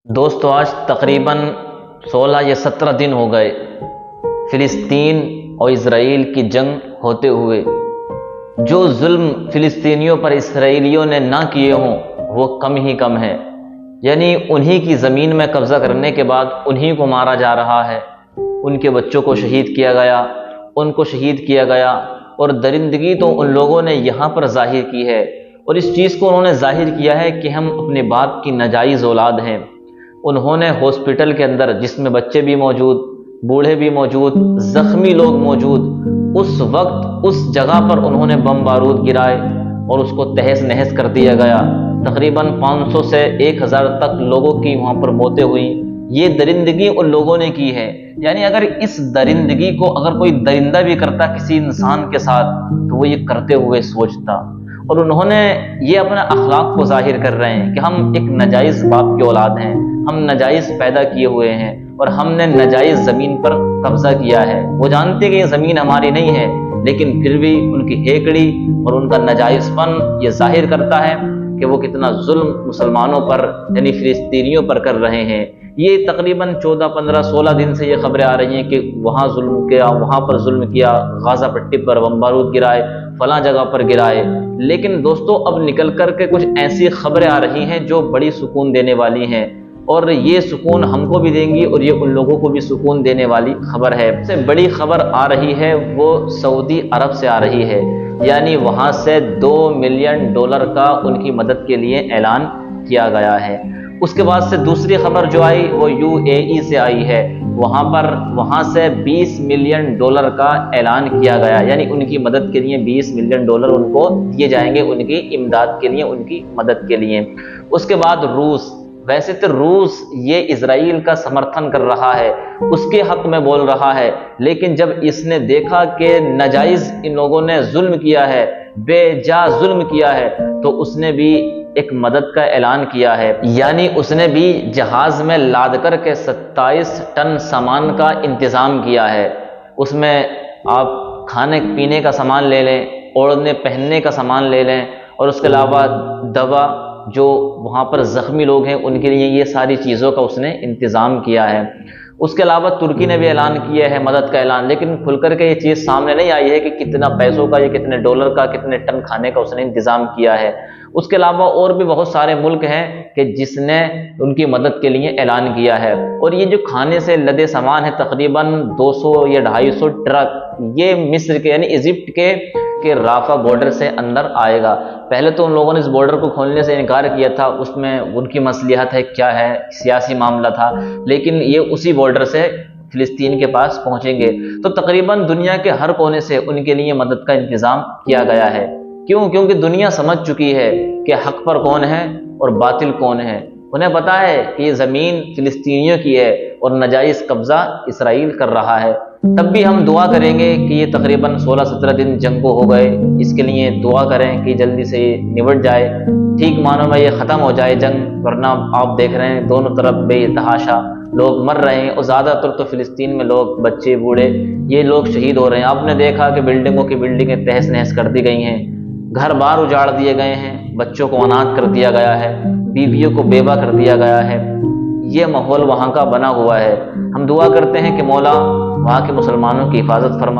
दोस्तों आज तकरीबन 16 या 17 दिन हो गए फ़िलिस्तीन और इसराइल की जंग होते हुए। जो जुल्म फ़िलिस्तीनियों पर इसराइलियों ने ना किए हों वो कम ही कम है। यानी उन्हीं की ज़मीन में कब्ज़ा करने के बाद उन्हीं को मारा जा रहा है, उनके बच्चों को शहीद किया गया, उनको शहीद किया गया। और दरिंदगी तो उन लोगों ने यहाँ पर ज़ाहिर की है, और इस चीज़ को उन्होंने ज़ाहिर किया है कि हम अपने बाप की नाजायज़ औलाद हैं। उन्होंने हॉस्पिटल के अंदर, जिसमें बच्चे भी मौजूद, बूढ़े भी मौजूद, ज़ख्मी लोग मौजूद, उस वक्त उस जगह पर उन्होंने बम बारूद गिराए और उसको तहस नहस कर दिया गया। तकरीबन 500 से 1000 तक लोगों की वहाँ पर मौतें हुई। ये दरिंदगी उन लोगों ने की है। यानी अगर इस दरिंदगी को अगर कोई दरिंदा भी करता किसी इंसान के साथ तो वो ये करते हुए सोचता। और उन्होंने ये अपना अखलाक को जाहिर कर रहे हैं कि हम एक नाजायज़ बाप की औलाद हैं, हम नाजायज़ पैदा किए हुए हैं और हमने नाजायज़ ज़मीन पर कब्ज़ा किया है। वो जानते कि ये ज़मीन हमारी नहीं है, लेकिन फिर भी उनकी हेकड़ी और उनका नाजायज़पन ये जाहिर करता है कि वो कितना जुल्म मुसलमानों पर यानी फ़िलिस्तीनियों पर कर रहे हैं। ये तकरीबन 14, 15, 16 दिन से ये खबरें आ रही हैं कि वहाँ जुल्म किया, वहाँ पर जुल्म किया, गाज़ा पट्टी पर बम बारूद गिराए, फलां जगह पर गिराए। लेकिन दोस्तों अब निकल कर के कुछ ऐसी खबरें आ रही हैं जो बड़ी सुकून देने वाली हैं, और ये सुकून हमको भी देंगी और ये उन लोगों को भी सुकून देने वाली खबर है। सबसे बड़ी खबर आ रही है वो सऊदी अरब से आ रही है। यानी वहाँ से $2 मिलियन का उनकी मदद के लिए ऐलान किया गया है। उसके बाद से दूसरी खबर जो आई वो UAE से आई है। वहाँ से $20 मिलियन का ऐलान किया गया। यानी उनकी मदद के लिए $20 मिलियन उनको दिए जाएंगे, उनकी इमदाद के लिए, उनकी मदद के लिए। उसके बाद रूस, वैसे तो रूस ये इजराइल का समर्थन कर रहा है, उसके हक में बोल रहा है, लेकिन जब इसने देखा कि नाजायज इन लोगों ने जुल्म किया है, बेजा जुल्म किया है, तो उसने भी एक मदद का ऐलान किया है। यानी उसने भी जहाज में लाद कर के 27 टन सामान का इंतजाम किया है। उसमें आप खाने पीने का सामान ले लें, ओढ़ने पहनने का सामान ले लें, और उसके अलावा दवा, जो वहाँ पर ज़ख्मी लोग हैं उनके लिए, ये सारी चीज़ों का उसने इंतज़ाम किया है। उसके अलावा तुर्की ने भी ऐलान किया है मदद का ऐलान, लेकिन खुलकर के ये चीज़ सामने नहीं आई है कि कितना पैसों का, ये कितने डॉलर का, कितने टन खाने का उसने इंतज़ाम किया है। उसके अलावा और भी बहुत सारे मुल्क हैं कि जिसने उनकी मदद के लिए ऐलान किया है। और ये जो खाने से लदे सामान है तकरीबन 200 या 250 ट्रक, ये मिस्र के यानी इजिप्ट के राफा बॉर्डर से अंदर आएगा। पहले तो उन लोगों ने इस बॉर्डर को खोलने से इनकार किया था, उसमें उनकी मसलिहत है, क्या है, सियासी मामला था, लेकिन ये उसी बॉर्डर से फिलिस्तीन के पास पहुंचेंगे। तो तकरीबन दुनिया के हर कोने से उनके लिए मदद का इंतजाम किया गया है। क्यों? क्योंकि दुनिया समझ चुकी है कि हक पर कौन है और बातिल कौन है। उन्हें पता है कि ये ज़मीन फिलिस्तीनियों की है और नाजायज़ कब्ज़ा इसराइल कर रहा है। तब भी हम दुआ करेंगे कि ये तकरीबन 16-17 दिन जंग को हो गए, इसके लिए दुआ करें कि जल्दी से ये निबट जाए, ठीक मानो में ये ख़त्म हो जाए जंग। वरना आप देख रहे हैं दोनों तरफ बेतहाशा लोग मर रहे हैं, और ज़्यादातर तो फ़िलिस्तीन में लोग, बच्चे बूढ़े, ये लोग शहीद हो रहे हैं। आपने देखा कि बिल्डिंगों की बिल्डिंगें तहस नहस कर दी गई हैं, घर बार उजाड़ दिए गए हैं, बच्चों को अनाथ कर दिया गया है, बीवियों को बेवा कर दिया गया है। ये माहौल वहाँ का बना हुआ है। हम दुआ करते हैं कि मौला वहाँ के मुसलमानों की हिफाजत फरमा।